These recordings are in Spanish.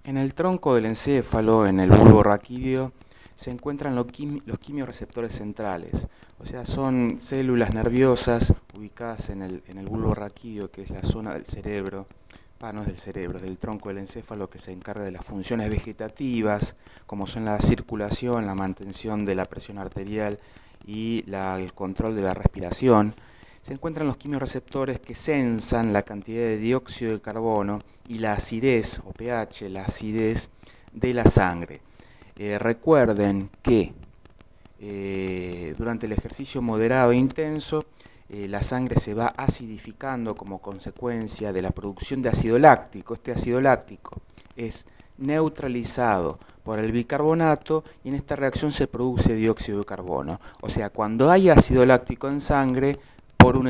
En el tronco del encéfalo, en el bulbo raquídeo, se encuentran los quimiorreceptores centrales, o sea, son células nerviosas ubicadas en el bulbo raquídeo, que es la zona del cerebro, no es del cerebro, es del tronco del encéfalo, que se encarga de las funciones vegetativas, como son la circulación, la mantención de la presión arterial y el control de la respiración. Se encuentran los quimiorreceptores que sensan la cantidad de dióxido de carbono y la acidez, o pH, la acidez de la sangre. Recuerden que durante el ejercicio moderado e intenso, la sangre se va acidificando como consecuencia de la producción de ácido láctico. Este ácido láctico es neutralizado por el bicarbonato y en esta reacción se produce dióxido de carbono. O sea, cuando hay ácido láctico en sangre, por un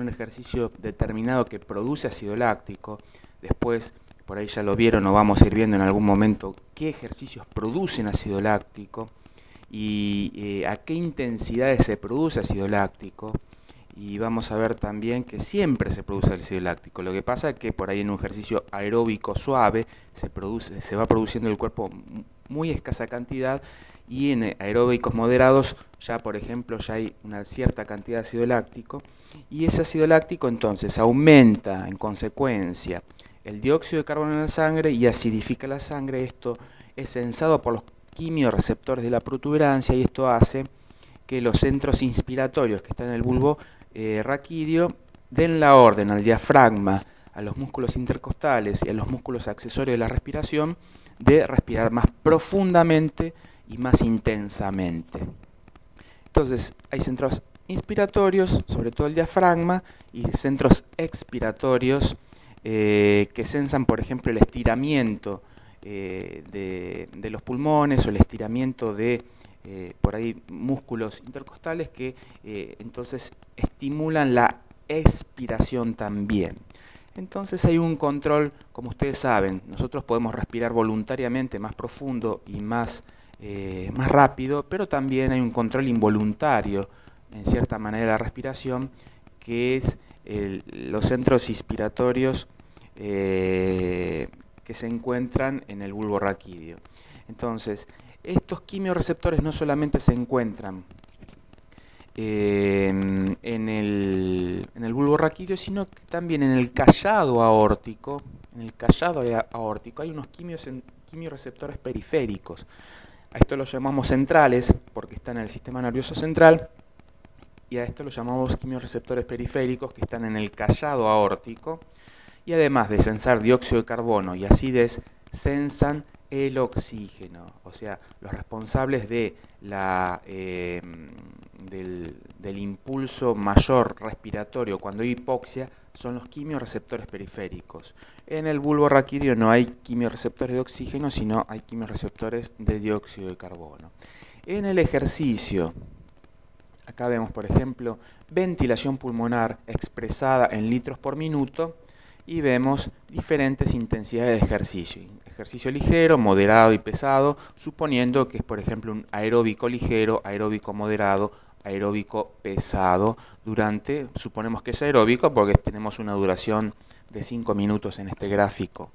ejercicio determinado que produce ácido láctico, después, por ahí ya lo vieron o vamos a ir viendo en algún momento, qué ejercicios producen ácido láctico y a qué intensidades se produce ácido láctico. Y vamos a ver también que siempre se produce ácido láctico. Lo que pasa es que por ahí en un ejercicio aeróbico suave se va produciendo el cuerpo muy escasa cantidad, y en aeróbicos moderados ya, por ejemplo, ya hay una cierta cantidad de ácido láctico, y ese ácido láctico entonces aumenta en consecuencia el dióxido de carbono en la sangre y acidifica la sangre. Esto es sensado por los quimiorreceptores de la protuberancia y esto hace que los centros inspiratorios que están en el bulbo raquídeo den la orden al diafragma, a los músculos intercostales y a los músculos accesorios de la respiración de respirar más profundamente y más intensamente. Entonces hay centros inspiratorios, sobre todo el diafragma, y centros expiratorios que sensan, por ejemplo, el estiramiento de los pulmones o el estiramiento de por ahí músculos intercostales que entonces estimulan la expiración también. Entonces hay un control, como ustedes saben, nosotros podemos respirar voluntariamente más profundo y más rápido, pero también hay un control involuntario, en cierta manera, de la respiración, que es los centros inspiratorios que se encuentran en el bulbo raquídeo. Entonces, estos quimiorreceptores no solamente se encuentran en el bulbo raquídeo, sino que también en el callado aórtico. En el callado aórtico hay unos quimiorreceptores periféricos. A esto los llamamos centrales porque están en el sistema nervioso central, y a esto los llamamos quimiorreceptores periféricos que están en el callado aórtico, y además de sensar dióxido de carbono y acidez, sensan el oxígeno, o sea, los responsables de del impulso mayor respiratorio cuando hay hipoxia son los quimiorreceptores periféricos. En el bulbo raquídeo no hay quimiorreceptores de oxígeno, sino hay quimiorreceptores de dióxido de carbono. En el ejercicio, acá vemos, por ejemplo, ventilación pulmonar expresada en litros por minuto, y vemos diferentes intensidades de ejercicio. Ejercicio ligero, moderado y pesado, suponiendo que es, por ejemplo, un aeróbico ligero, aeróbico moderado, aeróbico pesado. Suponemos que es aeróbico porque tenemos una duración de 5 minutos en este gráfico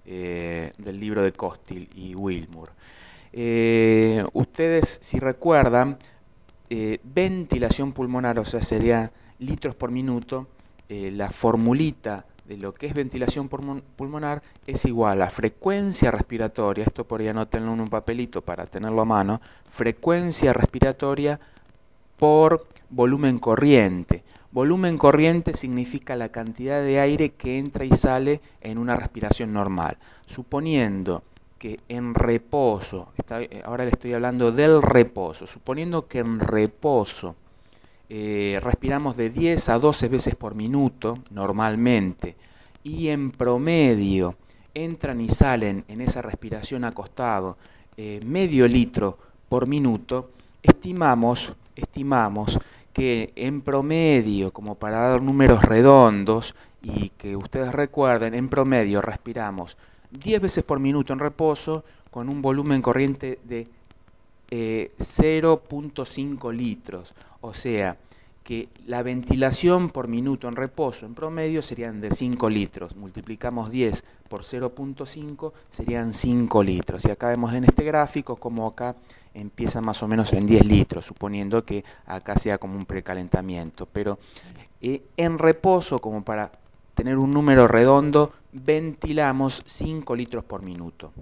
del libro de Kostil y Wilmur. Ustedes, si recuerdan, ventilación pulmonar, o sea, sería litros por minuto, la formulita de lo que es ventilación pulmonar es igual a frecuencia respiratoria, esto por ahí anótenlo en un papelito para tenerlo a mano, frecuencia respiratoria por volumen corriente. Volumen corriente significa la cantidad de aire que entra y sale en una respiración normal. Suponiendo que en reposo, ahora le estoy hablando del reposo, suponiendo que en reposo respiramos de 10 a 12 veces por minuto normalmente, y en promedio entran y salen en esa respiración acostado medio litro por minuto, estimamos que en promedio, como para dar números redondos y que ustedes recuerden, en promedio respiramos 10 veces por minuto en reposo con un volumen corriente de 0.5 litros. O sea, que la ventilación por minuto en reposo en promedio serían de 5 litros. Multiplicamos 10 por 0.5 serían 5 litros. Y acá vemos en este gráfico como acá empieza más o menos en 10 litros, suponiendo que acá sea como un precalentamiento. Pero en reposo, como para tener un número redondo, ventilamos 5 litros por minuto.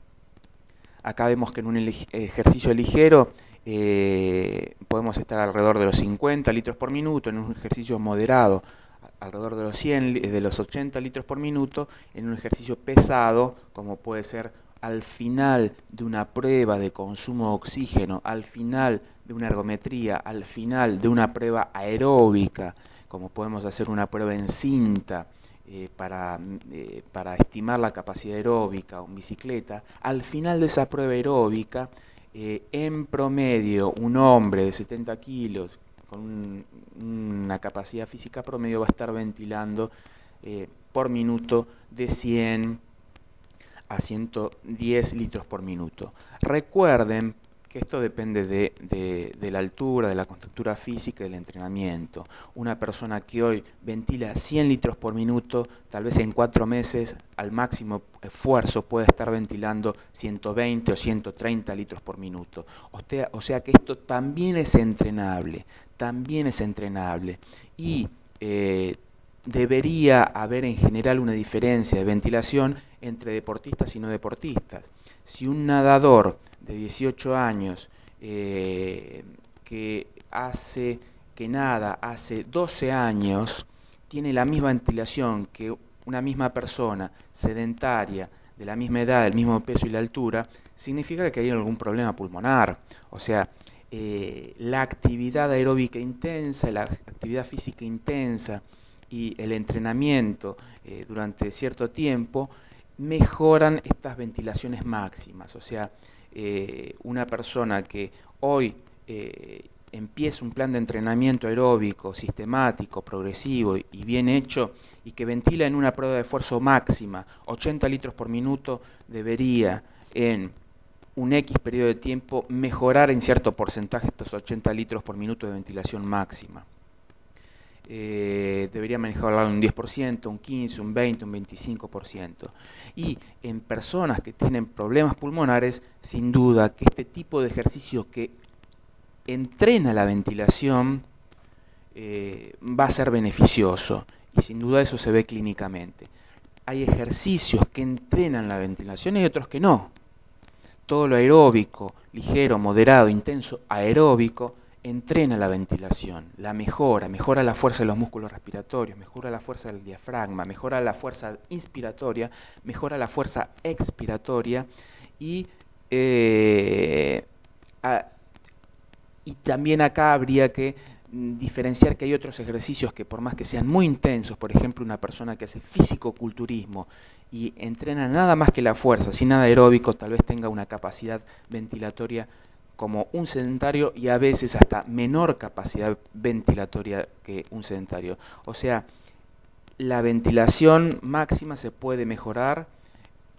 Acá vemos que en un ejercicio ligero podemos estar alrededor de los 50 litros por minuto, en un ejercicio moderado alrededor de los 80 litros por minuto, en un ejercicio pesado, como puede ser al final de una prueba de consumo de oxígeno, al final de una ergometría, al final de una prueba aeróbica, como podemos hacer una prueba en cinta, para estimar la capacidad aeróbica o en bicicleta. Al final de esa prueba aeróbica, en promedio, un hombre de 70 kilos con una capacidad física promedio va a estar ventilando por minuto de 100 a 110 litros por minuto. Recuerden que esto depende de la altura, de la contextura física y del entrenamiento. Una persona que hoy ventila 100 litros por minuto, tal vez en 4 meses al máximo esfuerzo puede estar ventilando 120 o 130 litros por minuto. O sea que esto también es entrenable, y debería haber en general una diferencia de ventilación entre deportistas y no deportistas. Si un nadador de 18 años que nada hace 12 años tiene la misma ventilación que una misma persona sedentaria de la misma edad, del mismo peso y la altura, significa que hay algún problema pulmonar. O sea, la actividad aeróbica intensa, la actividad física intensa y el entrenamiento durante cierto tiempo mejoran estas ventilaciones máximas. O sea, una persona que hoy empieza un plan de entrenamiento aeróbico sistemático, progresivo y bien hecho, y que ventila en una prueba de esfuerzo máxima 80 litros por minuto, debería en un X periodo de tiempo mejorar en cierto porcentaje estos 80 litros por minuto de ventilación máxima. Debería manejarlo un 10%, un 15%, un 20%, un 25%. Y en personas que tienen problemas pulmonares, sin duda que este tipo de ejercicio que entrena la ventilación va a ser beneficioso, y sin duda eso se ve clínicamente. Hay ejercicios que entrenan la ventilación y otros que no. Todo lo aeróbico, ligero, moderado, intenso, aeróbico, entrena la ventilación, la mejora la fuerza de los músculos respiratorios, mejora la fuerza del diafragma, mejora la fuerza inspiratoria, mejora la fuerza expiratoria y también acá habría que diferenciar que hay otros ejercicios que por más que sean muy intensos, por ejemplo una persona que hace físico-culturismo y entrena nada más que la fuerza, sin nada aeróbico, tal vez tenga una capacidad ventilatoria como un sedentario y a veces hasta menor capacidad ventilatoria que un sedentario. O sea, la ventilación máxima se puede mejorar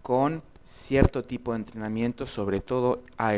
con cierto tipo de entrenamiento, sobre todo aeróbico.